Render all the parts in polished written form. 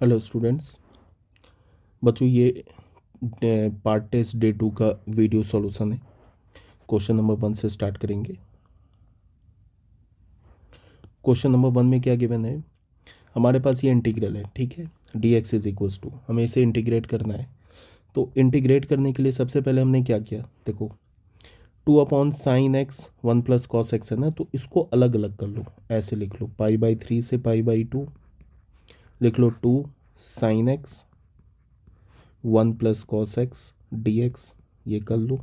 Hello students. बच्चों ये part test day 2 का वीडियो सॉल्यूशन है। क्वेश्चन नंबर 1 से स्टार्ट करेंगे। क्वेश्चन नंबर 1 में क्या गिवन है, हमारे पास ये इंटीग्रल है, ठीक है। D x is equals to, हमें इसे इंटीग्रेट करना है। तो इंटीग्रेट करने के लिए सबसे पहले हमने क्या किया, देखो 2/sin x 1 plus cos x है ना, तो इसको अलग अलग कर लो, ऐसे लिख लो π/3 से π/2 लिख लो 2 sin x 1 plus cos x dx, ये कर लो,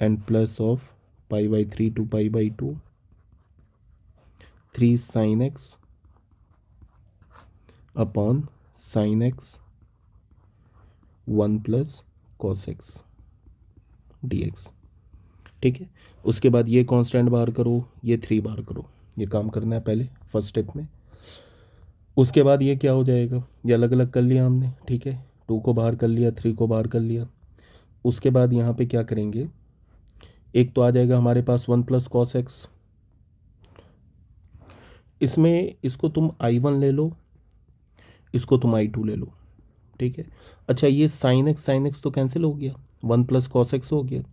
and plus of π/3 to π/2 3 sin x upon sin x 1 plus cos x dx, ठीक है। उसके बाद ये कांस्टेंट बाहर करो, ये 3 बाहर करो, ये काम करना है पहले फर्स्ट स्टेप में। उसके बाद ये क्या हो जाएगा, ये अलग अलग कर लिया हमने, ठीक है। 2 को बाहर कर लिया, 3 को बाहर कर लिया। उसके बाद यहाँ पे क्या करेंगे, एक तो आ जाएगा हमारे पास 1 प्लस कॉस एक्स, इसमें इसको तुम I1 ले लो, इसको तुम I2 ले लो, ठीक है। अच्छा ये sin x तो कैंसिल हो गया, 1 प्लस कॉस एक्स हो गया,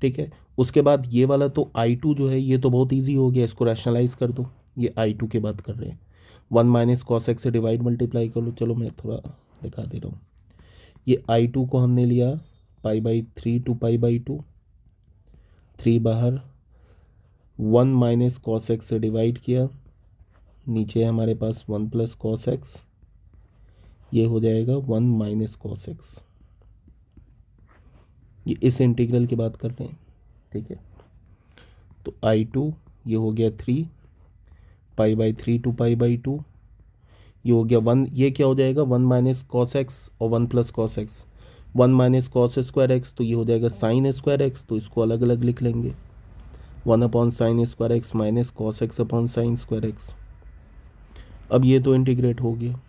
ठीक है। उसके बाद ये वाला तो I2 जो है ये तो बहुत इजी हो गया, इसको रैशनलाइज कर दो, ये I2 की बात कर रहे हैं। 1 माइनस कॉस एक्स से डिवाइड मल्टीप्लाई कर लो, चलो मैं थोड़ा दिखा दे रहा हूँ। ये I2 को हमने लिया π/3 to π/2, 3 बाहर, 1 माइनस कॉस एक्स से डिवाइड किया, नीचे हमारे पास 1 प्लस कॉस एक्स, ये हो जाएगा 1 माइनस कॉस एक्स। ये इस इंटीग्रल की बात कर रहे हैं, ठीक है। तो I2 ये हो गया 3 π/3 to π/2, ये हो गया 1, ये क्या हो जाएगा 1 माइनस कॉस एक्स और 1 plus cos x, 1 minus cos square x, तो ये हो जाएगा साइन स्क्वायर एक्स, तो इसको अलग अलग लिख लेंगे, 1 upon sine square x minus cos x upon sign square x. अब ये तो इंटीग्रेट हो गया,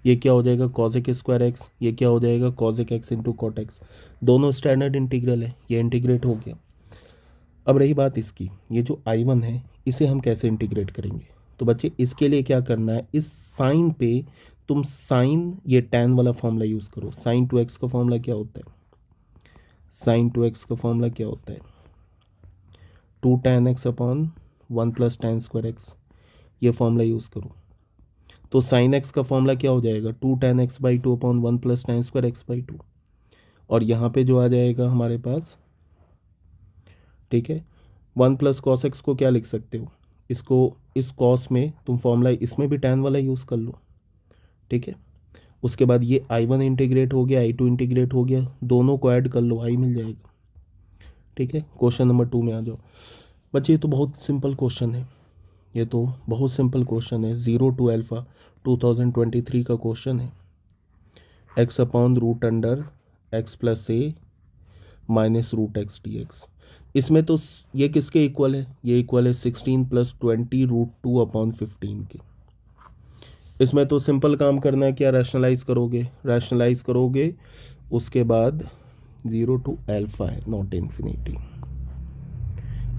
ये क्या हो जाएगा कॉसेक स्क्वायर एक्स, ये क्या हो जाएगा cosec x into cot x, दोनों स्टैंडर्ड इंटीग्रल है, ये इंटीग्रेट हो गया। अब रही बात इसकी, ये जो I1 है इसे हम कैसे इंटीग्रेट करेंगे। तो बच्चे इसके लिए क्या करना है, इस साइन पे तुम साइन ये टैन वाला फॉर्मूला यूज़ करो। साइन 2x का फॉर्मूला क्या होता है, साइन 2x का फॉर्मूला क्या होता है 2 tan x upon 1 plus tan square x, ये फॉर्मूला यूज़ करो। तो साइन एक्स का फॉर्मूला क्या हो जाएगा 2 tan x/2 upon 1 plus tan square x/2, और यहाँ पे जो आ जाएगा हमारे पास, ठीक है। 1 प्लस कॉस एक्स को क्या लिख सकते हो, इसको इस कॉस में तुम फॉर्मूला इसमें भी टैन वाला यूज़ कर लो, ठीक है। उसके बाद ये I1 इंटीग्रेट हो गया, I2 इंटीग्रेट हो गया, दोनों को ऐड कर लो, I मिल जाएगा, ठीक है। क्वेश्चन नंबर 2 में आ जाओ। बच्चे ये तो बहुत सिंपल क्वेश्चन है, ये तो बहुत सिंपल क्वेश्चन है, 0 to अल्फ़ा 2023 का क्वेश्चन है। x upon root under x plus a minus root x d x, इसमें तो ये किसके इक्वल है, ये इक्वल है 16 + 20 √2 अपॉन 15 के। इसमें तो सिंपल काम करना है, क्या रैशनलाइज करोगे, रैशनलाइज करोगे, उसके बाद 0 to अल्फ़ा है नॉट इन्फिनिटी,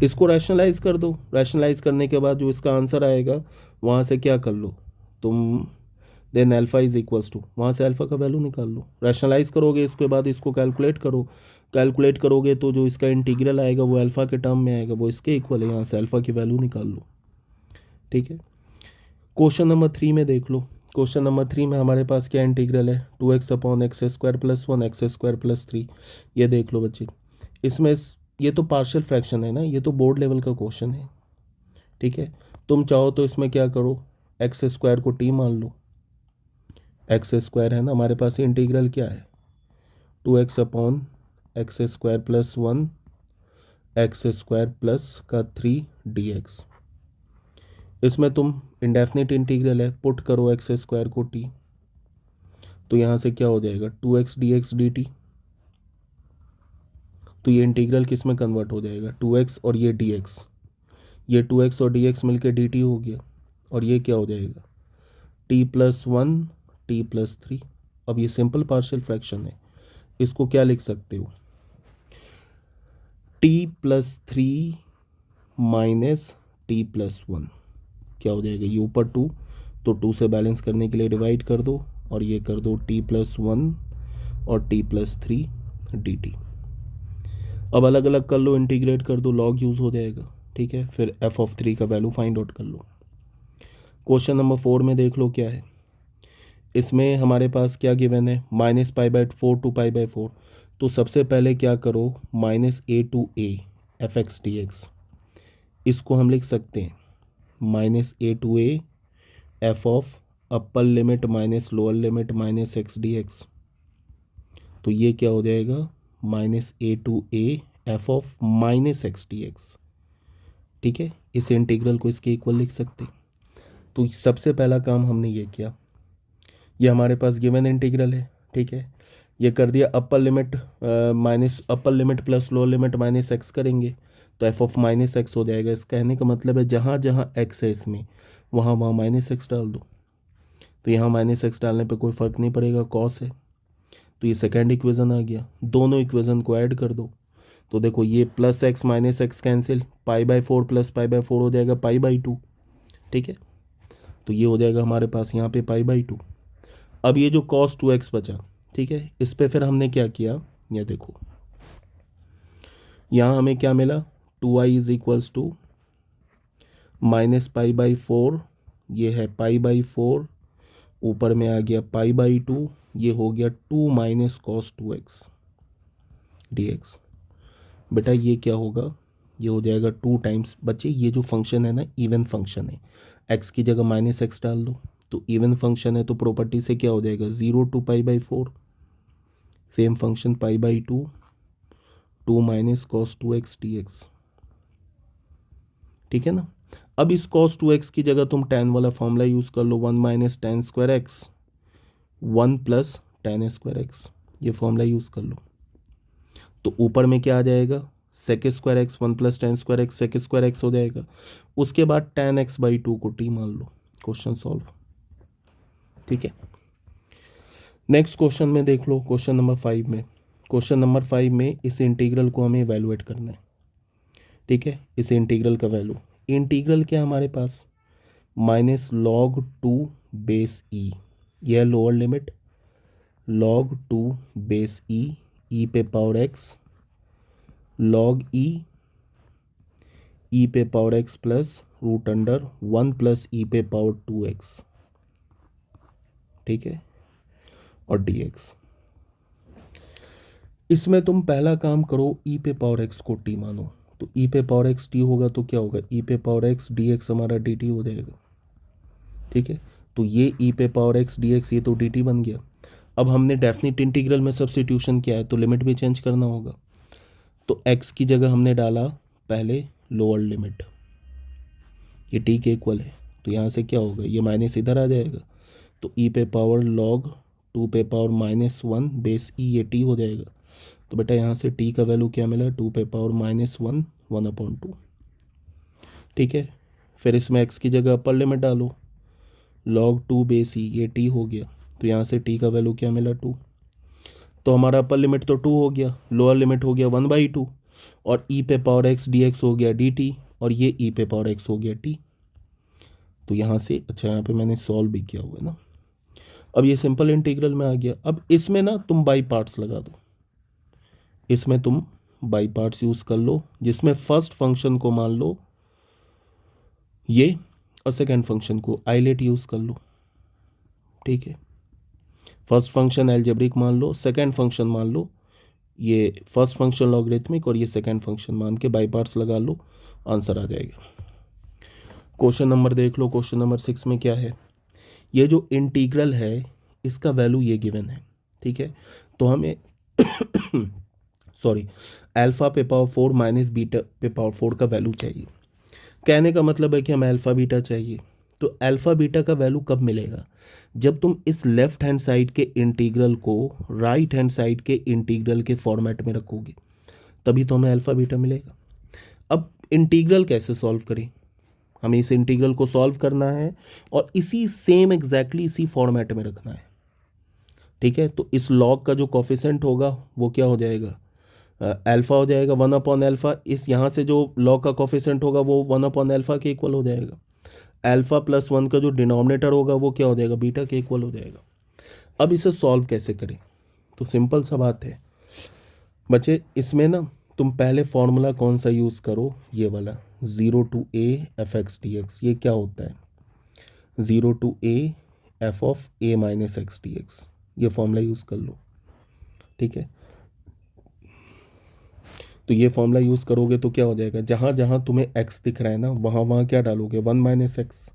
इसको रैशनलाइज कर दो। रैशनलाइज करने के बाद जो इसका आंसर आएगा वहाँ से क्या कर लो तुम, then alpha is equals to, वहाँ से अल्फ़ा का वैल्यू निकाल लो। रैशनलाइज करोगे इसके बाद इसको कैलकुलेट करो, कैलकुलेट करोगे तो जो इसका इंटीग्रल आएगा वो अल्फ़ा के टर्म में आएगा, वो इसके इक्वल है, यहाँ से अल्फ़ा की वैल्यू निकाल लो, ठीक है। क्वेश्चन नंबर 3 में देख लो। क्वेश्चन नंबर 3 में हमारे पास क्या इंटीग्रल है 2x upon x square plus 1 x square plus 3, ये देख लो बच्चे। इसमें ये तो पार्शियल फ्रैक्शन है ना, ये तो बोर्ड लेवल का क्वेश्चन है, ठीक है। तुम चाहो तो इसमें क्या करो, एक्स स्क्वायर को टी मान लो, एक्स स्क्वायर है ना हमारे पास, इंटीग्रल क्या है 2x upon x square plus 1 x square plus का 3 dx। इसमें तुम इंडेफिनिट इंटीग्रल है, पुट करो एक्स स्क्वायर को टी, तो यहाँ से क्या हो जाएगा 2x dx dt, तो ये इंटीग्रल किस में कन्वर्ट हो जाएगा 2x और ये dx, ये 2x और dx मिलके dt हो गया, और ये क्या हो जाएगा t+1 t+3। अब ये सिंपल पार्शियल फ्रैक्शन है, इसको क्या लिख सकते हो t+3 माइनस t+1, क्या हो जाएगा ये ऊपर 2 तो 2 से बैलेंस करने के लिए डिवाइड कर दो और ये कर दो t+1 और t+3 dt। अब अलग अलग कर लो, इंटीग्रेट कर दो, लॉग यूज़ हो जाएगा। ठीक है, फिर f(3) का वैल्यू फाइंड आउट कर लो। क्वेश्चन नंबर 4 में देख लो क्या है। इसमें हमारे पास क्या गिवन है, -π/4 to π/4। तो सबसे पहले क्या करो, -a to a fx dx, इसको हम लिख सकते हैं -a to a f of upper limit minus lower limit minus x dx। तो ये क्या हो जाएगा, -a to a f of -x dx। ठीक है, इस इंटीग्रल को इसके इक्वल लिख सकते हैं। तो सबसे पहला काम हमने ये किया, ये हमारे पास गिवन इंटीग्रल है। ठीक है, ये कर दिया, अपर लिमिट माइनस अपर limit plus lower limit minus x करेंगे तो एफ ऑफ माइनस एक्स हो जाएगा। इस कहने का मतलब है जहाँ जहाँ एक्स है इसमें वहाँ वहाँ माइनस एक्स डाल दो। तो यहाँ माइनस एक्स डालने पे कोई फ़र्क नहीं पड़ेगा, कॉस है। तो ये सेकेंड इक्वेज़न आ गया, दोनों इक्वेज़न को ऐड कर दो। तो देखो ये plus x minus x cancel, π/4 plus π/4 हो जाएगा π/2। ठीक है, तो ये हो जाएगा हमारे पास यहाँ पे π/2। अब ये जो cos 2x बचा, ठीक है, इस पे फिर हमने क्या किया, ये देखो यहाँ हमें क्या मिला, 2i इज इक्वल्स टू -π/4, ये है π/4, ऊपर में आ गया π/2, ये हो गया 2 - cos 2x dx। बेटा ये क्या होगा, ये हो जाएगा 2 टाइम्स, बच्चे ये जो फंक्शन है ना इवन फंक्शन है, x की जगह -x डाल दो, तो इवन फंक्शन है तो प्रॉपर्टी से क्या हो जाएगा 0 to π/4, same function π/2, 2 - cos 2x dx। ठीक है ना। अब इस cos 2x की जगह तुम tan वाला फॉर्मूला यूज़ कर लो, 1 - tan square x 1 + tan square x, ये फॉर्मूला यूज़ कर लो। तो ऊपर में क्या आ जाएगा, sec square x 1 + tan square x sec square x हो जाएगा। उसके बाद tan x/2 को t मान लो, क्वेश्चन सॉल्व। ठीक है, नेक्स्ट क्वेश्चन में देख लो, क्वेश्चन नंबर 5 में। क्वेश्चन नंबर 5 में इस इंटीग्रल को हमें इवैल्यूएट करना है। ठीक है, इस इंटीग्रल का वैल्यू, इंटीग्रल क्या हमारे पास -log 2 बेस ई, यह लोअर लिमिट log 2 बेस ई पे पावर x log ई पे पावर x प्लस √1 + e पे पावर 2x। ठीक है, और dx। इसमें तुम पहला काम करो, e पे पावर x को t मानो, तो e पे पावर x t होगा तो क्या होगा, e पे पावर x dx हमारा dt हो जाएगा। ठीक है, तो ये e पे पावर x dx ये तो dt बन गया। अब हमने डेफिनेट इंटीग्रल में सब्स्टिट्यूशन किया है तो लिमिट भी चेंज करना होगा। तो x की जगह हमने डाला पहले लोअर लिमिट, ये t के इक्वल है, तो यहाँ से क्या होगा, ये माइनस इधर आ जाएगा, तो e पे पावर log 2 पे पावर -1 बेस ई, ये t हो जाएगा। तो बेटा यहाँ से t का वैल्यू क्या मिला, 2 पे पावर -1 1/2। ठीक है, फिर इसमें x की जगह अपर लिमिट डालो, log 2 बेस ई, ये t हो गया, तो यहाँ से t का वैल्यू क्या मिला 2। तो हमारा अपर लिमिट तो 2 हो गया, लोअर लिमिट हो गया 1/2, और e पे पावर x dx हो गया dt, और ये e पे पावर x हो गया t। तो यहाँ से, अच्छा यहाँ पे मैंने सॉल्व भी किया हुआ है ना। अब ये सिंपल इंटीग्रल में आ गया। अब इसमें ना तुम बाई पार्ट्स लगा दो, इसमें तुम बाई पार्ट्स यूज़ कर लो, जिसमें फर्स्ट फंक्शन को मान लो ये और सेकेंड फंक्शन को आइलेट यूज़ कर लो। ठीक है, फर्स्ट फंक्शन एल्जेब्रिक मान लो, सेकेंड फंक्शन मान लो ये फर्स्ट फंक्शन लॉगरिथमिक, और ये सेकेंड फंक्शन मान के बाई पार्ट्स लगा लो, आंसर आ जाएगा। क्वेश्चन नंबर देख लो, क्वेश्चन नंबर 6 में क्या है, ये जो इंटीग्रल है इसका वैल्यू ये गिवन है। ठीक है, तो हमें सॉरी अल्फा पे पावर 4 माइनस बीटा पे पावर 4 का वैल्यू चाहिए। कहने का मतलब है कि हमें अल्फा बीटा चाहिए। तो अल्फा बीटा का वैल्यू कब मिलेगा, जब तुम इस लेफ्ट हैंड साइड के इंटीग्रल को राइट हैंड साइड के इंटीग्रल के फॉर्मेट में रखोगे, तभी तो हमें अल्फा बीटा मिलेगा। अब इंटीग्रल कैसे सॉल्व करें, हमें इस इंटीग्रल को सॉल्व करना है और इसी सेम एग्जैक्टली इसी फॉर्मेट में रखना है। ठीक है, तो इस लॉग का जो कोफिशिएंट होगा वो क्या हो जाएगा, अल्फा हो जाएगा 1/α। इस यहाँ से जो लॉग का कोफिशिएंट होगा वो 1/α के इक्वल हो जाएगा। अल्फ़ा प्लस 1 का जो डिनोमिनेटर होगा वो क्या हो जाएगा, बीटा के इक्वल हो जाएगा। अब इसे सॉल्व कैसे करें, तो सिंपल सा बात है बच्चे, इसमें ना तुम पहले फॉर्मूला कौन सा यूज़ करो, ये वाला 0 to a f x d x. ये क्या होता है, 0 to a f of a minus x d x, ये फॉर्मूला यूज़ कर लो, ठीक है। तो ये फॉर्मूला यूज़ करोगे तो क्या हो जाएगा, जहाँ जहाँ तुम्हें x दिख रहा है ना, वहाँ वहाँ क्या डालोगे, 1 माइनस एक्स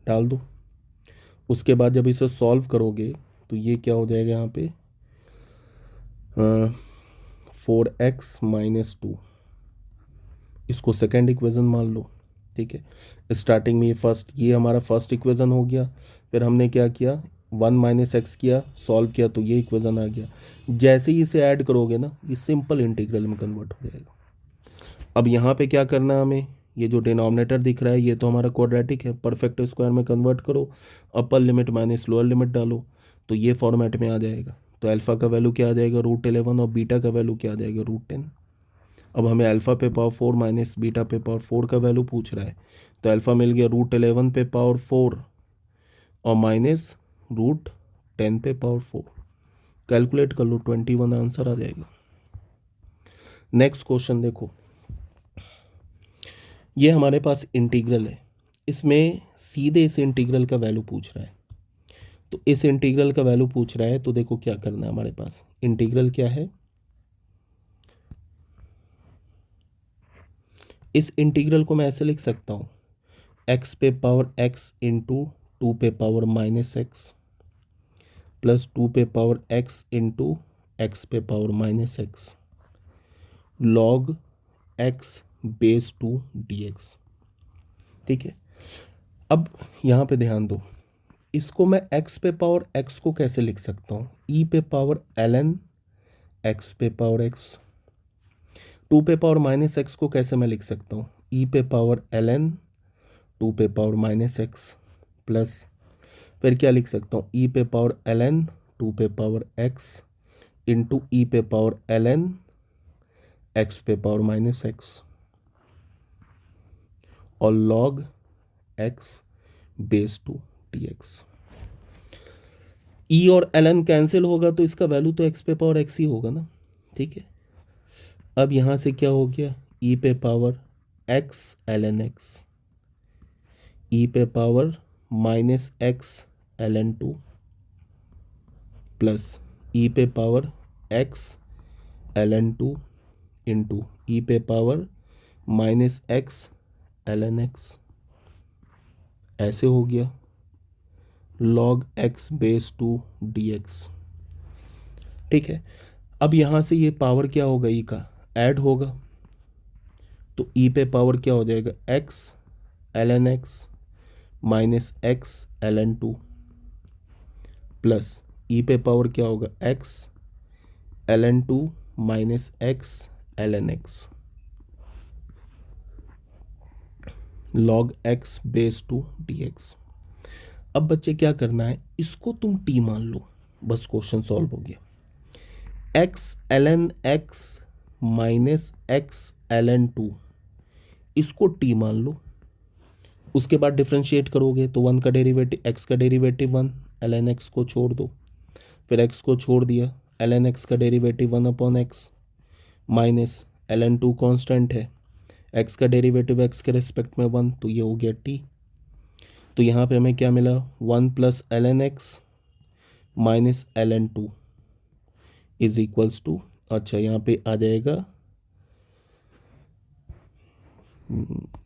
डाल दो। उसके बाद जब इसे सॉल्व करोगे तो ये क्या हो जाएगा यहाँ पे 4x माइनस 2, इसको सेकेंड इक्वेशन मान लो, ठीक है। स्टार्टिंग में ये हमारा फर्स्ट इक्वेशन हो गया, फिर हमने क्या किया 1 माइनस एक्स किया, सॉल्व किया तो ये इक्वेशन आ गया। जैसे ही इसे ऐड करोगे ना, ये सिंपल इंटीग्रल में कन्वर्ट हो जाएगा। अब यहाँ पे क्या करना है हमें, ये जो डिनोमिनेटर दिख रहा है ये तो हमारा क्वाड्रेटिक है, परफेक्ट स्क्वायर में कन्वर्ट करो, अपर लिमिट माइनस लोअर लिमिट डालो तो ये फॉर्मेट में आ जाएगा। तो अल्फ़ा का वैल्यू क्या आ जाएगा, √11, और बीटा का वैल्यू क्या आ जाएगा, √10। अब हमें अल्फ़ा पे पावर 4 माइनस बीटा पे पावर 4 का वैल्यू पूछ रहा है, तो अल्फ़ा मिल गया √11 पे पावर 4 और माइनस √10 पे पावर 4। कैलकुलेट कर लो, 21 आंसर आ जाएगा। नेक्स्ट क्वेश्चन देखो, ये हमारे पास इंटीग्रल है, इसमें सीधे इस इंटीग्रल का वैल्यू पूछ रहा है। तो इस इंटीग्रल का वैल्यू पूछ रहा है तो देखो क्या करना है, हमारे पास इंटीग्रल क्या है, इस इंटीग्रल को मैं ऐसे लिख सकता हूँ, x पे पावर x इंटू 2 पे पावर माइनस एक्स प्लस 2 पे पावर x इंटू एक्स पे power minus x log x base 2 dx, ठीक है। अब यहाँ पे ध्यान दो, इसको मैं x पे पावर x को कैसे लिख सकता हूँ, e पे पावर ln x पे पावर x। 2 पे पावर माइनस एक्स को कैसे मैं लिख सकता हूँ, e पे पावर ln 2 पे पावर माइनस एक्स प्लस फिर क्या लिख सकता हूँ, e पे पावर ln 2 पे पावर x इंटू e पे पावर ln x पे पावर माइनस एक्स और log x base 2 dx। e और ln कैंसिल होगा तो इसका वैल्यू तो x पे पावर x ही होगा ना, ठीक है। अब यहाँ से क्या हो गया, e पे power x ln x, e पे power minus x ln 2 plus e पे power x ln 2 into e पे power minus x ln x, ऐसे हो गया log x बेस 2 dx, ठीक है। अब यहाँ से ये पावर क्या होगा, e का ऐड होगा तो e पे पावर क्या हो जाएगा, x ln x minus x ln 2 plus e पे पावर क्या होगा, x ln 2 minus x ln x log x base 2 dx। अब बच्चे क्या करना है, इसको तुम t मान लो, बस क्वेश्चन सॉल्व हो गया। x ln x minus x ln 2, इसको t मान लो, उसके बाद डिफ्रेंशिएट करोगे तो 1 का डेरिवेटिव, x का डेरिवेटिव 1, ln x को छोड़ दो, फिर x को छोड़ दिया, ln x का derivative 1/x minus ln 2 constant है, x का डेरिवेटिव x के रिस्पेक्ट में 1, तो ये हो गया t। तो यहाँ पे हमें क्या मिला, 1 plus ln x minus ln 2 is equals to, अच्छा यहाँ पे आ जाएगा,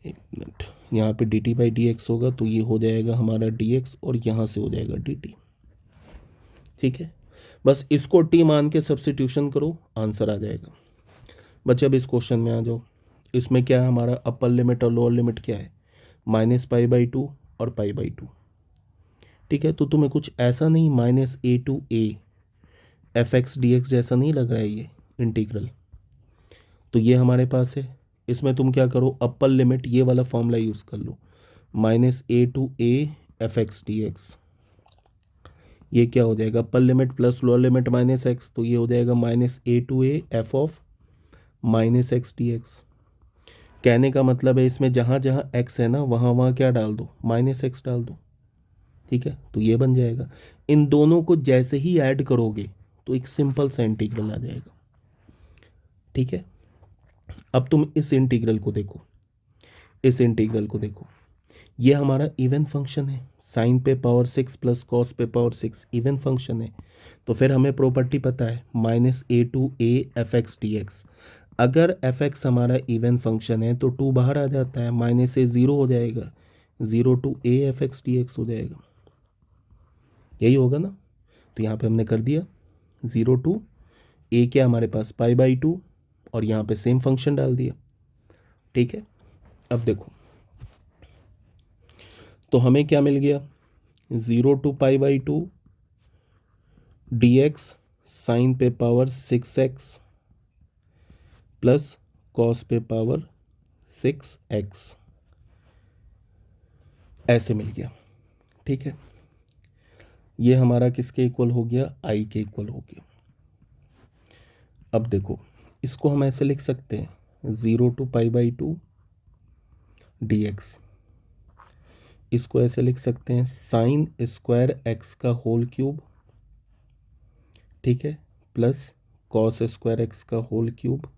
एक मिनट, यहाँ पे dt बाई डी एक्स होगा तो ये हो जाएगा हमारा dx और यहाँ से हो जाएगा dt, ठीक है। बस इसको t मान के सब्स्टिट्यूशन करो, आंसर आ जाएगा। बच्चे अब इस क्वेश्चन में आ जाओ, इसमें क्या है, हमारा अपर लिमिट और लोअर लिमिट क्या है, -π/2 और π/2, ठीक है। तो तुम्हें कुछ ऐसा नहीं -a to a fx dx जैसा नहीं लग रहा है ये इंटीग्रल, तो ये हमारे पास है। इसमें तुम क्या करो, अपर लिमिट ये वाला फॉर्मूला यूज़ कर लो, -a to a fx dx, ये क्या हो जाएगा, अपर limit plus lower limit minus x, तो ये हो जाएगा -a to a f of -x dx। कहने का मतलब है इसमें जहाँ जहाँ x है ना वहाँ वहाँ क्या डाल दो, -x डाल दो। ठीक है, तो ये बन जाएगा। इन दोनों को जैसे ही ऐड करोगे तो एक सिंपल सा इंटीग्रल आ जाएगा। ठीक है, अब तुम इस इंटीग्रल को देखो, इस इंटीग्रल को देखो, ये हमारा इवन फंक्शन है, साइन पे पावर 6 प्लस कॉस पे पावर 6 इवन फंक्शन है। तो फिर हमें प्रॉपर्टी पता है -a/a f(x)dx। अगर f(x) हमारा इवन फंक्शन है तो 2 बाहर आ जाता है, -a 0 हो जाएगा, 0 to a f(x)dx हो जाएगा। यही होगा ना। तो यहाँ पे हमने कर दिया 0 to a, क्या हमारे पास π/2, और यहाँ पे सेम फंक्शन डाल दिया। ठीक है, अब देखो तो हमें क्या मिल गया, 0 to π/2 dx साइन पे पावर 6x प्लस कॉस पे पावर 6x, ऐसे मिल गया। ठीक है, ये हमारा किसके इक्वल हो गया, i के इक्वल हो गया। अब देखो इसको हम ऐसे लिख सकते हैं 0 to π/2 dx, इसको ऐसे लिख सकते हैं साइन स्क्वायर x का होल क्यूब, ठीक है, प्लस कॉस स्क्वायर x का होल क्यूब।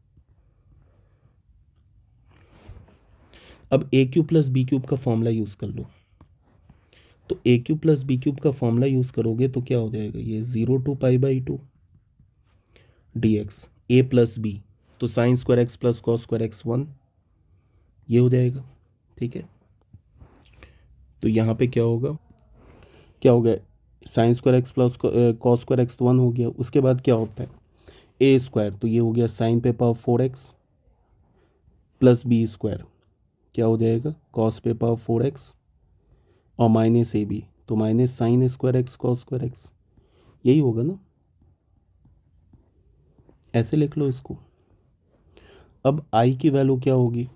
अब ए क्यूब प्लस बी क्यूब का फॉर्मूला यूज़ कर लो। तो ए क्यूब प्लस बी क्यूब का फॉर्मूला यूज़ करोगे तो क्या हो जाएगा, ये 0 to π/2 dx a plus b, तो sine square x plus cos square x 1, ये हो जाएगा। ठीक है, तो यहाँ पे क्या होगा, क्या हो गया, sign square x plus cos square x 1 हो गया। उसके बाद क्या होता है ए स्क्वायर, तो ये हो गया साइन पे power 4x plus b square, क्या हो जाएगा कॉस पे पावर 4x और माइनस ए बी, तो minus sign square x cos square x, यही होगा ना। ऐसे लिख लो इसको। अब आई की वैल्यू क्या होगी,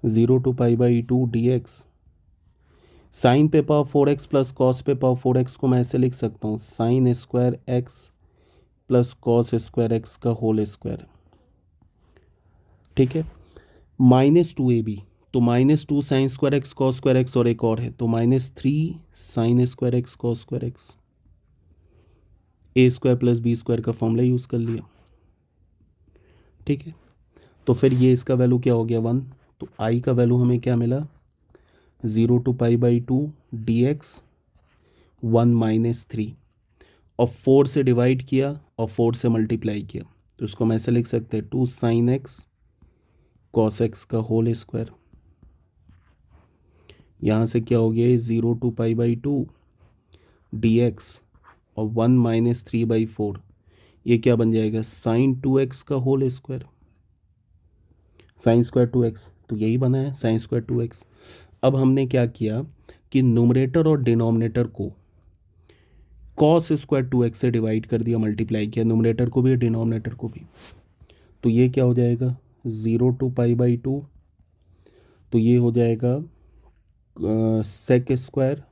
0 to π/2 dx साइन पे पावर 4x प्लस कॉस पे पावर 4x को मैं ऐसे लिख सकता हूँ sine square x plus cos square x का होल स्क्वायर। ठीक है, -2ab, तो -2 sine square x cos square x, और एक और है तो -3 sine square x cos square x, a square plus b square का फॉर्मूला यूज़ कर लिया। ठीक है, तो फिर ये इसका वैल्यू क्या हो गया 1, तो आई का वैल्यू हमें क्या मिला 0 to π/2 dx 1 - 3, और 4 से डिवाइड किया और 4 से मल्टीप्लाई किया, तो इसको हम ऐसे लिख सकते हैं 2 साइन एक्स कॉस एक्स का होल स्क्वायर। यहाँ से क्या हो गया 0 to π/2 dx और 1 - 3/4, ये क्या बन जाएगा साइन 2x का whole square, sine square 2x, तो यही बना है साइन स्क्वायर 2x। अब हमने क्या किया कि न्यूमरेटर और डिनोमिनेटर को कॉस स्क्वायर 2x से डिवाइड कर दिया, मल्टीप्लाई किया, न्यूमरेटर को भी डिनोमिनेटर को भी, तो ये क्या हो जाएगा 0 to π/2, तो ये हो जाएगा सेक स्क्वायर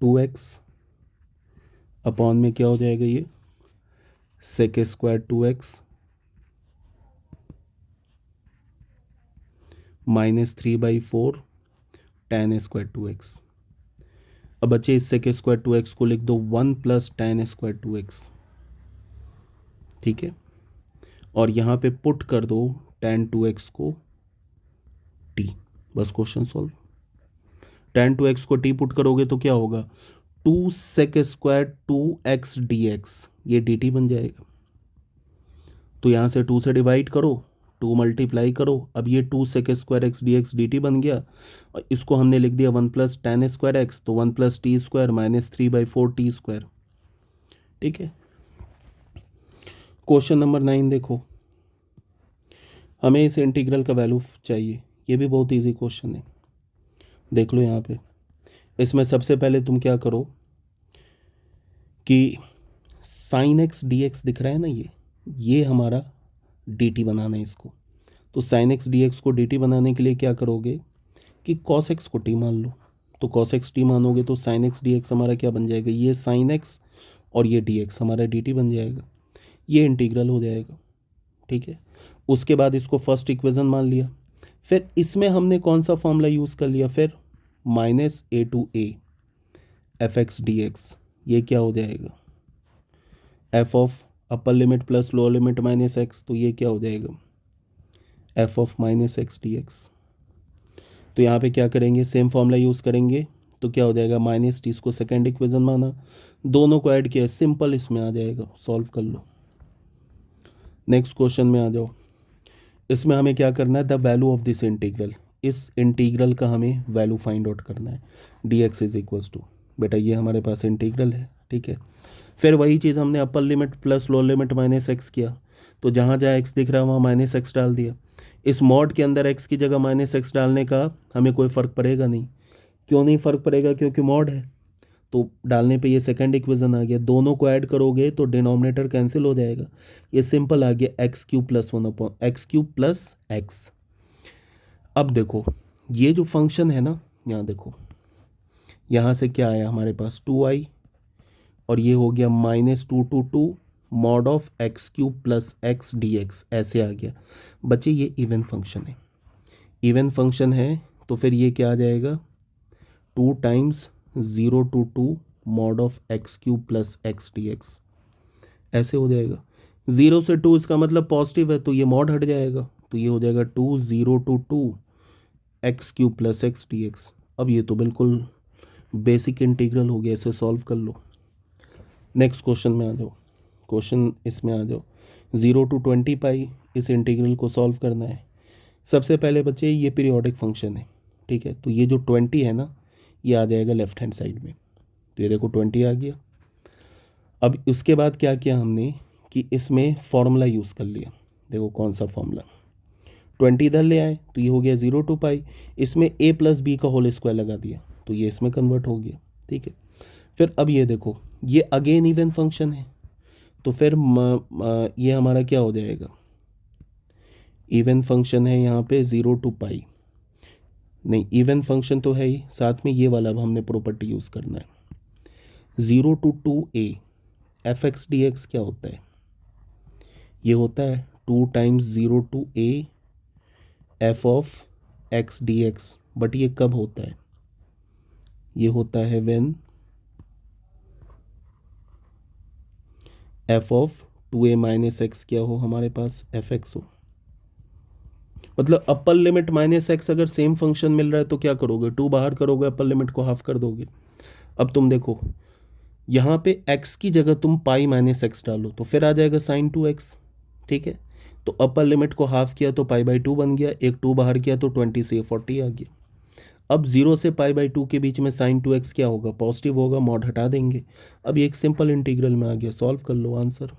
2x अपॉन में क्या हो जाएगा ये sec square 2x -3/4 tan square 2x। अब बच्चे इस सेक स्क्वायर 2x को लिख दो 1 + tan स्क्वायर 2x। ठीक है, और यहाँ पे पुट कर दो tan 2x को t, बस क्वेश्चन सॉल्व। tan 2x को t पुट करोगे तो क्या होगा 2 सेक स्क्वायर 2x dx, ये dt बन जाएगा। तो यहाँ से 2 से डिवाइड करो, 2 मल्टीप्लाई करो, अब ये 2 sec square x dx dt बन गया, और इसको हमने लिख दिया 1 + tan स्क्वायर एक्स, तो 1 + t स्क्वायर -3/4 t स्क्वायर। ठीक है, क्वेश्चन नंबर 9 देखो, हमें इस इंटीग्रल का वैल्यू चाहिए, ये भी बहुत इजी क्वेश्चन है। देख लो यहाँ पे, इसमें सबसे पहले तुम क्या करो कि साइन एक्स डी एक्स दिख रहा है ना, ये हमारा डी टी बनाना है इसको। तो साइन एक्स डी एक्स को डी टी बनाने के लिए क्या करोगे कि कॉस एक्स को टी मान लो, तो कॉस एक्स टी मानोगे तो साइन एक्स डी एक्स हमारा क्या बन जाएगा, ये साइन एक्स और ये डी एक्स हमारा डी टी बन जाएगा, ये इंटीग्रल हो जाएगा। ठीक है, उसके बाद इसको फर्स्ट इक्वेशन मान लिया। फिर इसमें हमने कौन सा फॉर्मूला यूज़ कर लिया, फिर minus a to a f x d x, ये क्या हो जाएगा f of upper limit plus lower limit minus x, तो ये क्या हो जाएगा f of minus x d x. तो यहाँ पे क्या करेंगे, सेम फॉर्मूला यूज़ करेंगे, तो क्या हो जाएगा माइनस टी, इसको सेकेंड इक्वेशन माना, दोनों को ऐड किया, सिंपल इसमें आ जाएगा, सॉल्व कर लो। नेक्स्ट क्वेश्चन में आ जाओ। इसमें हमें क्या करना है, the value of this integral, इस इंटीग्रल का हमें वैल्यू फाइंड आउट करना है। D x is equals to, बेटा ये हमारे पास इंटीग्रल है, ठीक है। फिर वही चीज़ हमने अपर limit plus lower limit minus x किया, तो जहाँ जहाँ एक्स दिख रहा है वहाँ माइनस एक्स डाल दिया। इस मॉड के अंदर एक्स की जगह माइनस एक्स डालने का हमें कोई फ़र्क पड़ेगा नहीं। क्यों नहीं फ़र्क पड़ेगा, क्योंकि मॉड है, तो डालने पे ये सेकंड इक्वेशन आ गया, दोनों को ऐड करोगे तो डिनोमिनेटर कैंसिल हो जाएगा, ये सिंपल आ गया x cube plus one upon x cube plus x. अब देखो ये जो फंक्शन है ना, यहाँ देखो, यहाँ से क्या आया हमारे पास 2i, और ये हो गया minus two to two mod of x cube plus x d x, ऐसे आ गया। बच्चे ये इवन फंक्शन है, इवन फंक्शन है, तो फिर ये क्या आ जाएगा 2 times 0 to 2 mod of x cube plus x d x, ऐसे हो जाएगा। 0 से 2 इसका मतलब पॉजिटिव है, तो ये मॉड हट जाएगा, तो ये हो जाएगा 2 0 to 2 x cube plus x d x. अब ये तो बिल्कुल बेसिक इंटीग्रल हो गया, इसे सॉल्व कर लो। नेक्स्ट क्वेश्चन में आ जाओ, क्वेश्चन इसमें आ जाओ, 0 टू 20 पाई, इस इंटीग्रल को सॉल्व करना है। सबसे पहले बच्चे ये पीरियोडिक फंक्शन है, ठीक है, तो ये जो 20 है ना, ये आ जाएगा लेफ्ट हैंड साइड में, तो ये देखो 20 आ गया। अब उसके बाद क्या किया हमने कि इसमें फॉर्मूला यूज़ कर लिया, देखो कौन सा फॉर्मूला, 20 इधर ले आए तो ये हो गया 0 टू पाई, इसमें a प्लस बी का होल स्क्वायर लगा दिया, तो ये इसमें कन्वर्ट हो गया, ठीक है। फिर अब ये देखो ये अगेन इवन फंक्शन है, तो फिर ये हमारा क्या हो जाएगा, इवन फंक्शन है यहाँ पे 0 टू पाई, नहीं इवन फंक्शन तो है ही, साथ में ये वाला अब हमने प्रॉपर्टी यूज़ करना है। 0 to 2a f x d x क्या होता है, ये होता है 2 times 0 to a f of x d x, but ये कब होता है, ये होता है when f of 2a minus x क्या हो हमारे पास एफ एक्स हो। मतलब अपर लिमिट माइनस एक्स अगर सेम फंक्शन मिल रहा है तो क्या करोगे, 2 बाहर करोगे, अपर लिमिट को हाफ कर दोगे। अब तुम देखो यहाँ पे x की जगह तुम पाई माइनस एक्स डालो तो फिर आ जाएगा साइन 2x, ठीक है। तो अपर लिमिट को हाफ किया तो पाई बाई 2 बन गया, एक 2 बाहर किया तो 20 से 40 आ गया। अब 0 से पाई बाई 2 के बीच में साइन 2x क्या होगा, पॉजिटिव होगा, मॉड हटा देंगे। अब ये एक सिंपल इंटीग्रल में आ गया, सॉल्व कर लो आंसर।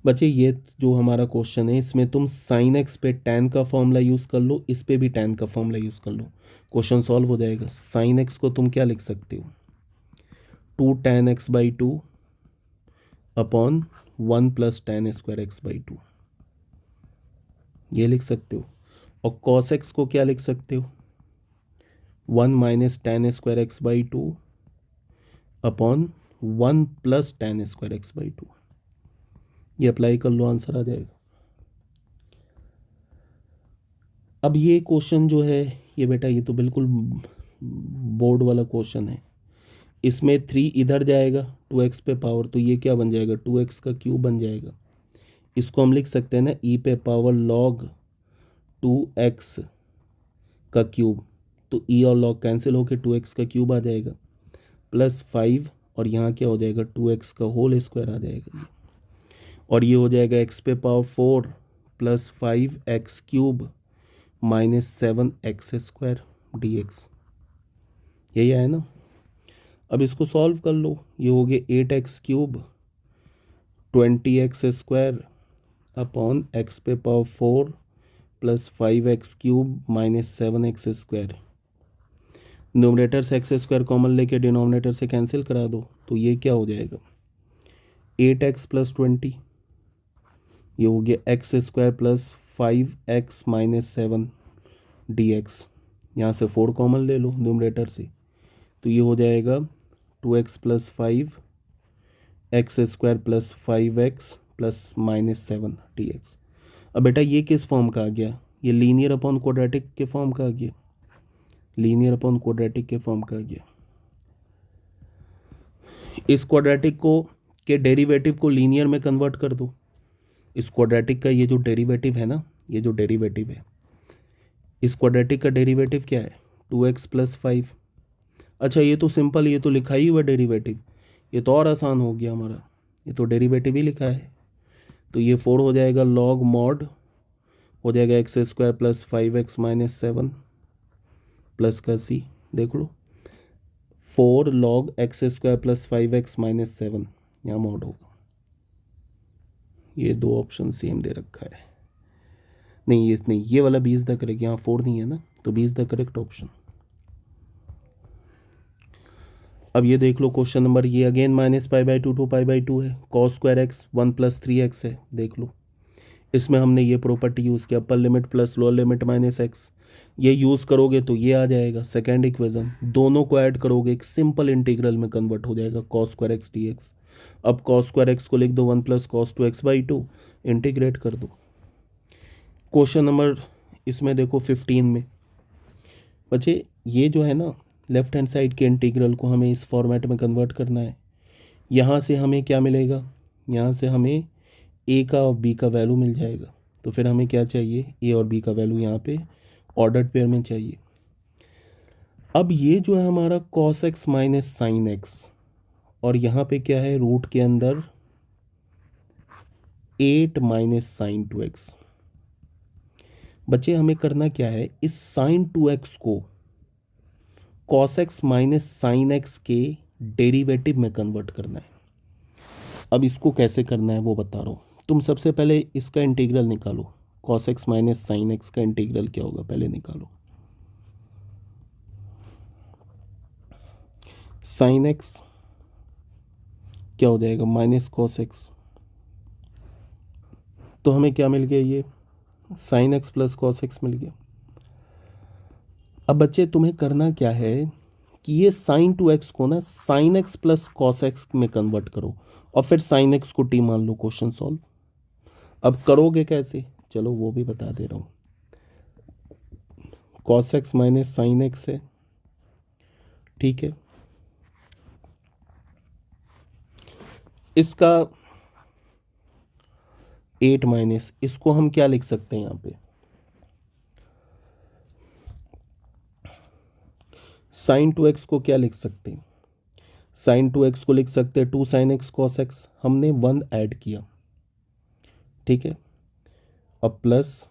बच्चे ये जो हमारा क्वेश्चन है इसमें तुम साइन एक्स पे tan का फॉर्मूला यूज़ कर लो, इस पे भी tan का फॉर्मूला यूज़ कर लो, क्वेश्चन सॉल्व हो जाएगा। साइन एक्स को तुम क्या लिख सकते हो, 2 tan x by 2 upon 1 plus tan square x by 2, ये लिख सकते हो। और cos x को क्या लिख सकते हो, 1 minus tan square x by 2 upon 1 plus tan square x by 2, ये अप्लाई कर लो, आंसर आ जाएगा। अब ये क्वेश्चन जो है ये बेटा ये तो बिल्कुल बोर्ड वाला क्वेश्चन है, इसमें 3 इधर जाएगा 2x पे पावर, तो ये क्या बन जाएगा 2x का क्यूब बन जाएगा। इसको हम लिख सकते हैं ना e पे पावर log 2x का क्यूब, तो e और log कैंसिल होकर 2x का क्यूब आ जाएगा प्लस 5, और यहाँ क्या हो जाएगा 2x का होल स्क्वायर आ जाएगा ये, और ये हो जाएगा x पे power 4 plus 5x cube minus 7x square D x, यही आया ना। अब इसको सॉल्व कर लो, ये हो गया 8x cube 20x square upon x पे power 4 plus 5x cube minus 7x square, numerator से एक्स स्क्वायर कॉमन लेके डिनोमिनेटर से कैंसिल करा दो, तो ये क्या हो जाएगा 8x प्लस 20, ये हो गया x square plus 5x minus 7 D x, यहाँ से 4 कॉमन ले लो न्यूमरेटर से, तो ये हो जाएगा 2x plus 5 x square plus 5x plus minus 7 D x. अब बेटा ये किस फॉर्म का आ गया, ये लीनियर अपॉन क्वाड्रेटिक के फॉर्म का आ गया, लीनियर अपॉन क्वाड्रेटिक के फॉर्म का आ गया। इस क्वाड्रेटिक को के डेरिवेटिव को लीनियर में कन्वर्ट कर दो। इस क्वाड्रेटिक का ये जो डेरिवेटिव है ना, ये जो डेरिवेटिव है, इस क्वाड्रेटिक का डेरिवेटिव क्या है, 2x + 5। अच्छा ये तो सिंपल, ये तो लिखा ही हुआ डेरिवेटिव, ये तो और आसान हो गया हमारा, ये तो डेरिवेटिव ही लिखा है। तो ये 4 हो जाएगा लॉग मॉड, हो जाएगा x² + 5x - 7 प्लस का c, देख लो 4 log x² + 5x - 7, यहाँ मॉड होगा। ये दो ऑप्शन सेम दे रखा है, नहीं ये नहीं, ये वाला बी इज द करेक्ट, यहाँ 4 नहीं है ना, तो B is the correct option. अब ये देख लो क्वेश्चन नंबर, ये अगेन -π/2 to π/2 है, cos² x 1 + 3x है, देख लो इसमें हमने ये प्रॉपर्टी यूज़ किया, अपर limit plus lower limit -x, ये यूज़ करोगे तो ये आ जाएगा सेकेंड इक्वेशन, दोनों को ऐड करोगे एक सिंपल इंटीग्रल में कन्वर्ट हो जाएगा cos² x dx। अब cos² x को लिख दो 1 + cos 2x/2, इंटीग्रेट कर दो। क्वेश्चन नंबर इसमें देखो 15 में बच्चे, ये जो है ना लेफ्ट हैंड साइड के इंटीग्रल को हमें इस फॉर्मेट में कन्वर्ट करना है। यहाँ से हमें क्या मिलेगा, यहाँ से हमें ए का और बी का वैल्यू मिल जाएगा, तो फिर हमें क्या चाहिए, ए और बी का वैल्यू यहाँ पे ऑर्डर्ड पेयर में चाहिए। अब ये जो है हमारा cos x - sin x, और यहाँ पे क्या है रूट के अंदर 8 - sin 2x। बच्चे हमें करना क्या है, इस sin 2x को cos x - sin x के डेरिवेटिव में कन्वर्ट करना है। अब इसको कैसे करना है वो बता रहा हूँ। तुम सबसे पहले इसका इंटीग्रल निकालो, cos x - sin x का इंटीग्रल क्या होगा पहले निकालो। sin x क्या हो जाएगा, -cos x, तो हमें क्या मिल गया, ये sin x + cos x मिल गया। अब बच्चे तुम्हें करना क्या है कि ये sin 2x को ना sin x + cos x में कन्वर्ट करो, और फिर sin x को t मान लो, क्वेश्चन सॉल्व। अब करोगे कैसे, चलो वो भी बता दे रहा हूँ। cos x - sin x है, ठीक है, इसका 8 माइनस, इसको हम क्या लिख सकते हैं यहाँ पे, sin 2x को क्या लिख सकते हैं, sin 2x को लिख सकते हैं 2 sin x cos x, हमने 1 ऐड किया, ठीक है, अब plus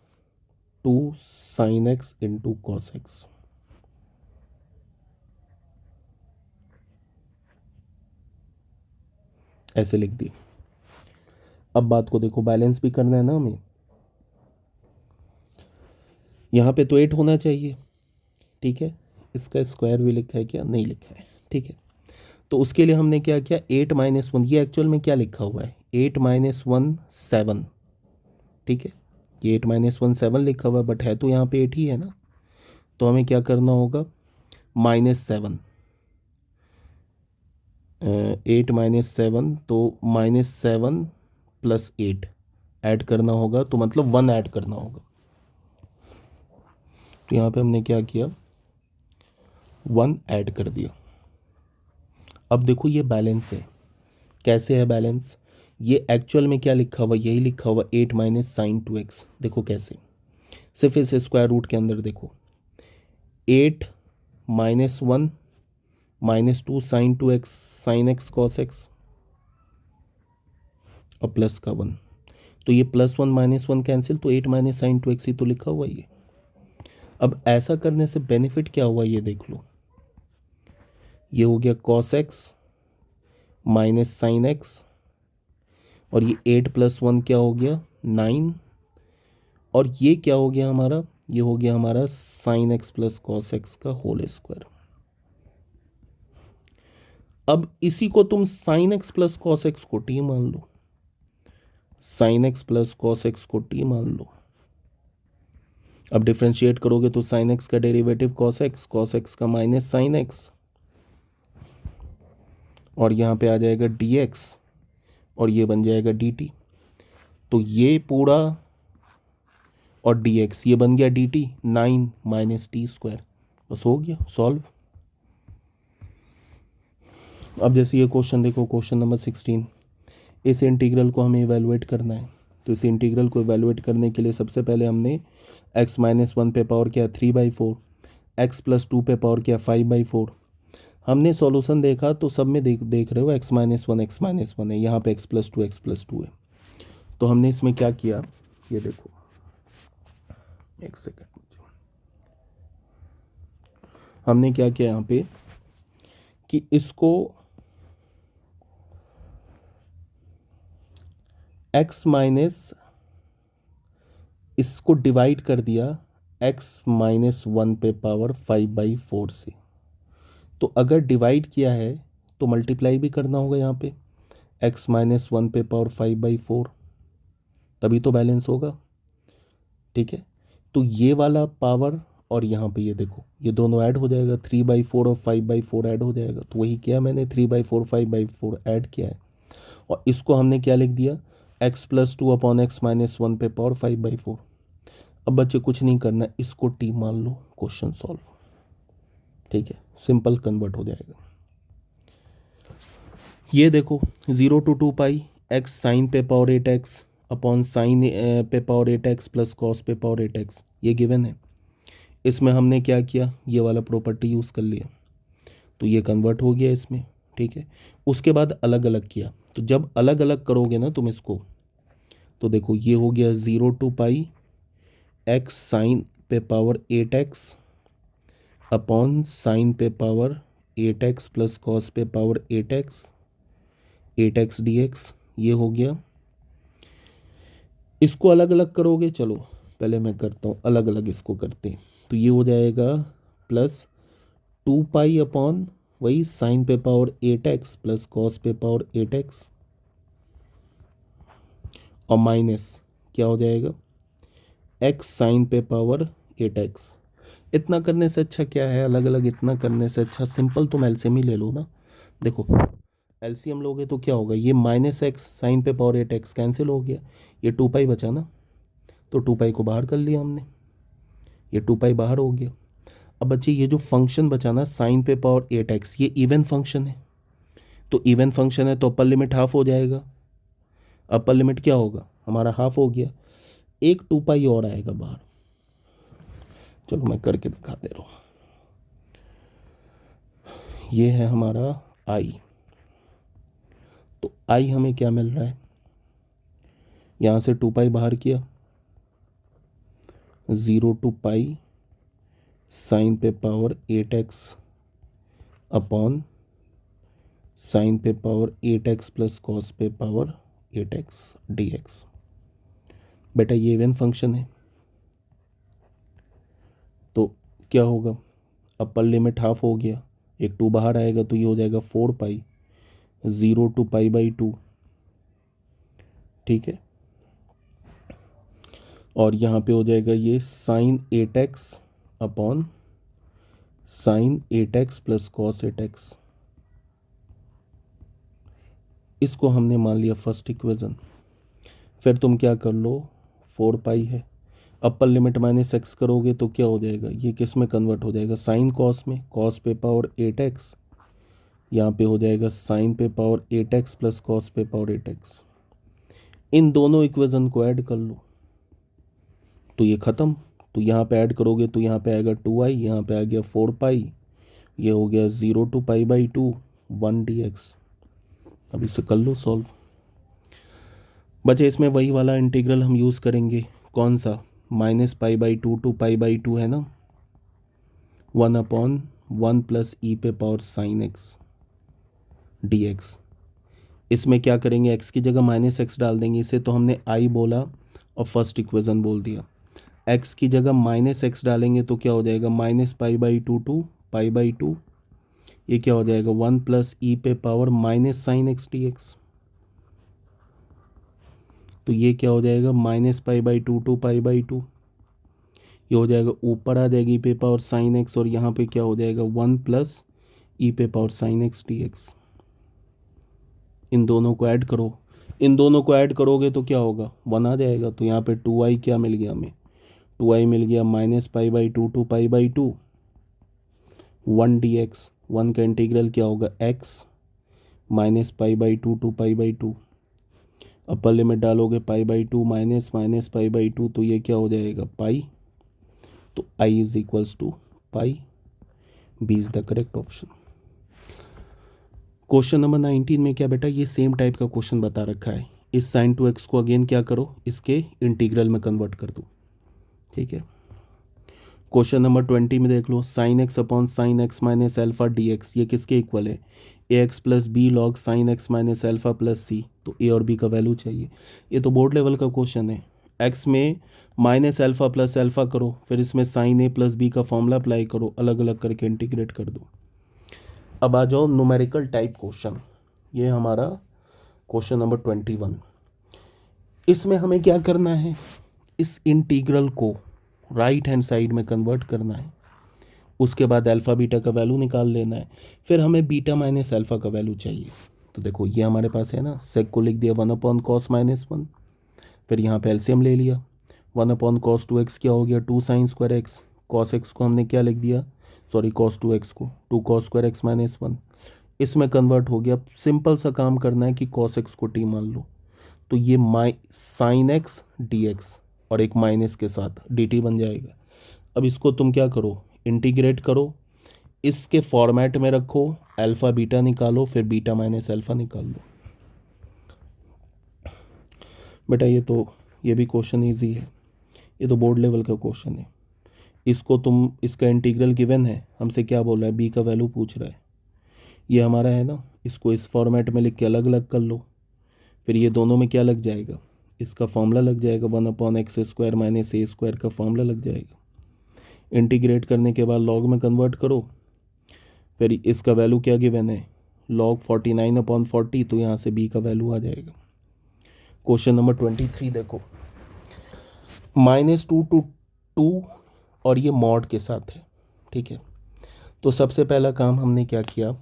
2 sin x × cos x। ऐसे लिख दी। अब बात को देखो, बैलेंस भी करना है ना हमें, यहाँ पे तो 8 होना चाहिए, ठीक है, इसका स्क्वायर भी लिखा है क्या, नहीं लिखा है, ठीक है। तो उसके लिए हमने क्या किया, 8 - 1, ये एक्चुअल में क्या लिखा हुआ है, 8 - 1 7, ठीक है, ये 8 - 1 7 लिखा हुआ है, बट है तो यहाँ पे 8 ही है ना, तो हमें क्या करना होगा, -7, 8 - 7, तो -7 + 8 ऐड करना होगा, तो मतलब 1 ऐड करना होगा। तो यहाँ पे हमने क्या किया, 1 ऐड कर दिया। अब देखो ये बैलेंस है, कैसे है बैलेंस, ये एक्चुअल में क्या लिखा हुआ, यही लिखा हुआ 8 - sin 2x, देखो कैसे, सिर्फ इस स्क्वायर रूट के अंदर देखो, 8 - 1 -2 sin 2x sin x cos x, और प्लस का 1, तो ये +1 - 1 कैंसिल, तो 8 - sin 2x ही तो लिखा हुआ ये। अब ऐसा करने से बेनिफिट क्या हुआ ये देख लो, ये हो गया cos x - sin x, और ये 8 + 1 क्या हो गया 9, और ये क्या हो गया हमारा, ये हो गया हमारा sin x + cos x का होल स्क्वायर। अब इसी को तुम sin x + cos x को t मान लो, sin x + cos x को t मान लो। अब डिफ्रेंशिएट करोगे तो sin x का डेरिवेटिव cos x का माइनस sin x, और यहाँ पे आ जाएगा dx, और ये बन जाएगा dt। तो ये पूरा और डी एक्स ये बन गया D T 9 minus T square. बस हो गया सॉल्व। अब जैसे ये क्वेश्चन देखो, क्वेश्चन नंबर 16, इस इंटीग्रल को हमें इवेलुएट करना है। तो इस इंटीग्रल को इवेलुएट करने के लिए सबसे पहले हमने x-1 पे पावर किया 3/4, x+2 पे पावर किया 5/4। हमने सॉल्यूशन देखा तो सब में देख रहे हो x-1 है, यहाँ पे x+2 है। तो हमने इसमें क्या किया, ये देखो, एक सेकेंड, हमने क्या किया यहाँ पे कि इसको इसको डिवाइड कर दिया x-1 पे पावर 5/4 से। तो अगर डिवाइड किया है तो मल्टीप्लाई भी करना होगा यहाँ पे x-1 पे पावर 5/4, तभी तो बैलेंस होगा। ठीक है, तो ये वाला पावर और यहाँ पे ये देखो, ये दोनों ऐड हो जाएगा, 3/4 और 5/4 ऐड हो जाएगा। तो वही किया मैंने, 3/4 5/4 ऐड किया है। और इसको हमने क्या लिख दिया, x+2 अपॉन x-1 पे पावर 5/4। अब बच्चे कुछ नहीं करना, इसको t मान लो, क्वेश्चन सॉल्व। ठीक है, सिंपल कन्वर्ट हो जाएगा। ये देखो 0 to 2 पाई x साइन पे पावर 8x अपॉन साइन पे पावर 8x प्लस कॉस पे पावर 8x, ये गिवन है। इसमें हमने क्या किया, ये वाला प्रॉपर्टी यूज़ कर लिया, तो ये कन्वर्ट हो गया इसमें। ठीक है, उसके बाद अलग अलग किया। तो जब अलग अलग करोगे ना तुम इसको, तो देखो ये हो गया 0 to पाई x साइन पे पावर 8x अपॉन साइन पे पावर 8x प्लस कॉस पे पावर 8x dx, ये हो गया। इसको अलग अलग करोगे, चलो पहले मैं करता हूँ अलग अलग, इसको करते हैं। तो ये हो जाएगा प्लस 2 पाई अपॉन वही साइन पे पावर 8x प्लस कॉस पे पावर 8x और माइनस क्या हो जाएगा x साइन पे पावर 8x। इतना करने से अच्छा क्या है, अलग अलग इतना करने से अच्छा सिंपल तुम एलसीएम ही ले लो ना। देखो एलसीएम लोगे तो क्या होगा, ये माइनस एक्स साइन पे पावर 8x कैंसिल हो गया, ये 2 पाई बचा ना, तो 2 पाई को बाहर कर लिया हमने, ये 2 पाई बाहर हो गया। अब बच्चे ये जो फंक्शन बचा ना साइन पे पावर 8x, ये इवन फंक्शन है। तो इवन फंक्शन है तो अपर लिमिट हाफ हो जाएगा, अपर लिमिट क्या होगा हमारा हाफ हो गया, एक 2 पाई और आएगा बाहर। चलो मैं करके दिखा दे रहा हूँ। ये है हमारा आई, तो आई हमें क्या मिल रहा है, यहाँ से 2 पाई बाहर किया, 0 to पाई साइन पे पावर 8x अपॉन साइन पे पावर 8x प्लस कॉस पे पावर 8x dx। बेटा ये इवन फंक्शन है, तो क्या होगा, अपर लिमिट हाफ हो गया, एक 2 बाहर आएगा, तो ये हो जाएगा 4 पाई 0 to पाई/2। ठीक है, और यहाँ पे हो जाएगा ये sine 8x upon sine 8x plus cos 8x। इसको हमने मान लिया फर्स्ट इक्वेशन। फिर तुम क्या कर लो, 4 पाई है, अपर लिमिट माइनस एक्स करोगे तो क्या हो जाएगा, ये किस में कन्वर्ट हो जाएगा, साइन कॉस में, कॉस पे पावर 8x, यहाँ पे हो जाएगा साइन पे पावर 8x प्लस कॉस पे पावर 8x। इन दोनों इक्वेशन को ऐड कर लो तो ये ख़त्म। तो यहाँ पे ऐड करोगे तो यहाँ पे आएगा 2i, यहाँ पे आ गया 4 पाई, ये हो गया 0 to पाई/2 1 dx। अब इसे कर लो सॉल्व। बचे इसमें वही वाला इंटीग्रल हम यूज़ करेंगे, कौन सा, -पाई/2 to पाई/2 है ना, 1/1 प्लस ई पे पावर साइन एक्स dx। इसमें क्या करेंगे, x की जगह -x डाल देंगे, इसे तो हमने i बोला और फर्स्ट इक्वेशन बोल दिया। x की जगह -x डालेंगे तो क्या हो जाएगा, -पाई/2 to पाई/2, ये क्या हो जाएगा 1 प्लस ई पे power minus sine x dx। तो ये क्या हो जाएगा -पाई/2 to पाई/2, ये हो जाएगा, ऊपर आ जाएगी पे पावर साइन एक्स, और यहाँ पे क्या हो जाएगा 1 प्लस ई पे पावर साइन एक्स dx। इन दोनों को ऐड करो, इन दोनों को ऐड करोगे तो क्या होगा 1 आ जाएगा, तो यहाँ पे 2i क्या मिल गया हमें 2i मिल गया minus pi by two two pi by two 1 dx 1 का इंटीग्रल क्या होगा x minus pi by two two pi by two upper limit डालोगे pi by two minus minus pi by two तो ये क्या हो जाएगा पाई तो i is equals to pi b is the correct option. Question number 19 में क्या बेटा ये सेम टाइप का क्वेश्चन बता रखा है इस साइन टू एक्स को अगेन क्या करो इसके इंटीग्रल में कन्वर्ट कर दो ठीक है। क्वेश्चन नंबर 20 में देख लो sine x upon sine x minus alpha d x ये किसके इक्वल है a x plus b log sine x minus alpha plus c तो ए और बी का वैल्यू चाहिए। ये तो बोर्ड लेवल का क्वेश्चन है। एक्स में माइनस एल्फा प्लस एल्फा करो फिर इसमें साइन ए प्लस बी का फॉर्मूला अप्लाई करो अलग अलग करके इंटीग्रेट कर दो। अब आ जाओ न्यूमेरिकल टाइप क्वेश्चन ये हमारा क्वेश्चन नंबर 21। इसमें हमें क्या करना है इस इंटीग्रल को राइट हैंड साइड में कन्वर्ट करना है उसके बाद अल्फ़ा बीटा का वैल्यू निकाल लेना है फिर हमें बीटा माइनस अल्फ़ा का वैल्यू चाहिए। तो देखो ये हमारे पास है ना सेक को लिख दिया 1 अपॉन कॉस माइनस 1 फिर यहाँ पे एलसीएम ले लिया 1 अपॉन कॉस 2x क्या हो गया 2 sine square x cos x को हमने क्या लिख दिया सॉरी कॉस 2x को 2 कॉस स्क्वायर एक्स माइनस 1 इसमें कन्वर्ट हो गया। सिंपल सा काम करना है कि कॉस एक्स को टी मान लो तो ये साइन एक्स डी एक्स और एक माइनस के साथ डी टी बन जाएगा। अब इसको तुम क्या करो इंटीग्रेट करो इसके फॉर्मेट में रखो अल्फ़ा बीटा निकालो फिर बीटा माइनस अल्फ़ा निकाल लो। बेटा ये भी क्वेश्चन इजी है ये तो बोर्ड लेवल का क्वेश्चन है। इसको तुम इसका इंटीग्रल गिवन है हमसे क्या बोल रहा है बी का वैल्यू पूछ रहा है ये हमारा है ना इसको इस फॉर्मेट में लिख के अलग अलग कर लो फिर ये दोनों में क्या लग जाएगा इसका फॉर्मूला लग जाएगा 1 अपॉन एक्स स्क्वायर माइनस ए स्क्वायर का फॉर्मूला लग जाएगा। इंटीग्रेट करने के बाद लॉग में कन्वर्ट करो फिर इसका वैल्यू क्या गिवन है लॉग 49 अपॉन 40 तो यहाँ से बी का वैल्यू आ जाएगा। क्वेश्चन नंबर 23 देखो -2 to 2 और ये मॉड के साथ है ठीक है। तो सबसे पहला काम हमने क्या किया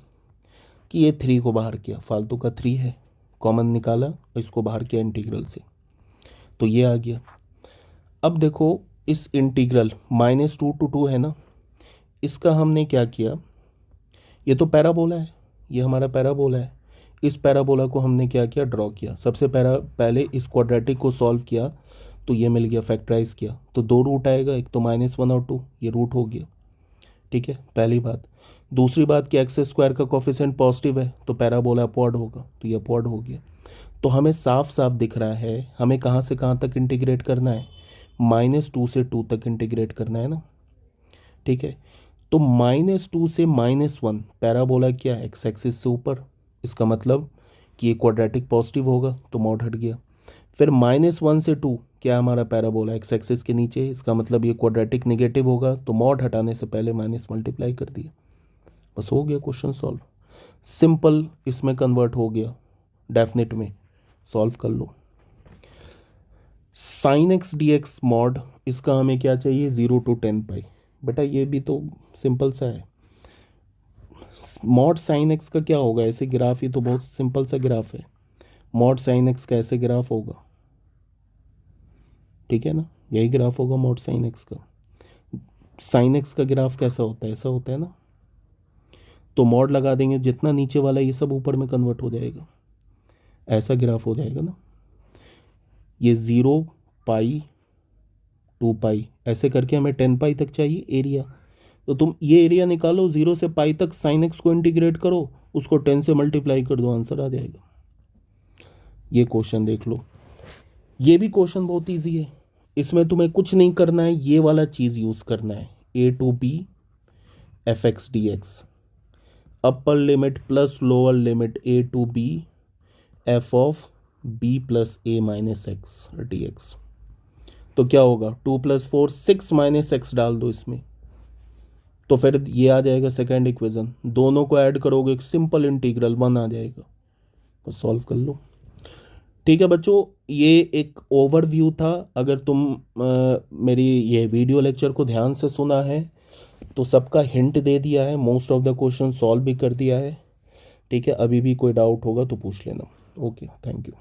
कि ये 3 को बाहर किया फालतू का 3 है कॉमन निकाला और इसको बाहर किया इंटीग्रल से तो ये आ गया। अब देखो इस इंटीग्रल -2 to 2 है ना इसका हमने क्या किया ये तो पैराबोला है ये हमारा पैराबोला है इस पैराबोला को हमने क्या किया ड्रॉ किया। सबसे पहले इस क्वाड्रेटिक को सॉल्व किया तो ये मिल गया फैक्टराइज किया तो 2 रूट आएगा एक तो -1 और 2 ये रूट हो गया ठीक है पहली बात। दूसरी बात कि एक्स स्क्वायर का कोफिशिएंट पॉजिटिव है तो पैराबोला अपवर्ड होगा तो ये अपवर्ड हो गया। तो हमें साफ साफ दिख रहा है हमें कहाँ से कहाँ तक इंटीग्रेट करना है -2 से 2 तक इंटीग्रेट करना है ना ठीक है। तो -2 से -1 पैराबोला क्या है एक्स एक्सिस से ऊपर इसका मतलब कि ये क्वाड्रेटिक पॉजिटिव होगा तो मॉड हट गया। फिर -1 से 2 क्या हमारा पैराबोला एक्स एक्सिस के नीचे इसका मतलब ये क्वाड्रेटिक नेगेटिव होगा तो मॉड हटाने से पहले माइनस मल्टीप्लाई कर दिया बस हो गया क्वेश्चन सॉल्व। सिंपल इसमें कन्वर्ट हो गया डेफिनेट में सॉल्व कर लो। Sine x d x mod इसका हमें क्या चाहिए 0 to 10 पाई। बेटा ये भी तो सिंपल सा है मॉड साइन एक्स का क्या होगा ऐसे ग्राफ ये तो बहुत सिंपल सा ग्राफ है मॉड साइन एक्स का ऐसे ग्राफ होगा ठीक है ना यही ग्राफ होगा मॉड साइन एक्स का। साइन एक्स का ग्राफ कैसा होता है ऐसा होता है ना तो मॉड लगा देंगे जितना नीचे वाला ये सब ऊपर में कन्वर्ट हो जाएगा ऐसा ग्राफ हो जाएगा ना। ये 0 पाई 2 पाई ऐसे करके हमें 10 पाई तक चाहिए एरिया तो तुम ये एरिया निकालो 0 से पाई तक साइन एक्स को इंटीग्रेट करो उसको 10 से मल्टीप्लाई कर दो आंसर आ जाएगा। ये क्वेश्चन देख लो ये भी क्वेश्चन बहुत इजी है इसमें तुम्हें कुछ नहीं करना है ये वाला चीज़ यूज़ करना है a to b fx dx upper limit plus lower limit a to b f of b plus a minus x dx तो क्या होगा 2 + 4 6 माइनस एक्स डाल दो इसमें तो फिर ये आ जाएगा सेकेंड इक्वेशन दोनों को ऐड करोगे सिंपल इंटीग्रल 1 आ जाएगा बस सॉल्व कर लो ठीक है बच्चों। ये एक ओवरव्यू था अगर तुम मेरी ये वीडियो लेक्चर को ध्यान से सुना है तो सबका हिंट दे दिया है most of the question solve भी कर दिया है ठीक है। अभी भी कोई डाउट होगा तो पूछ लेना ओके थैंक यू।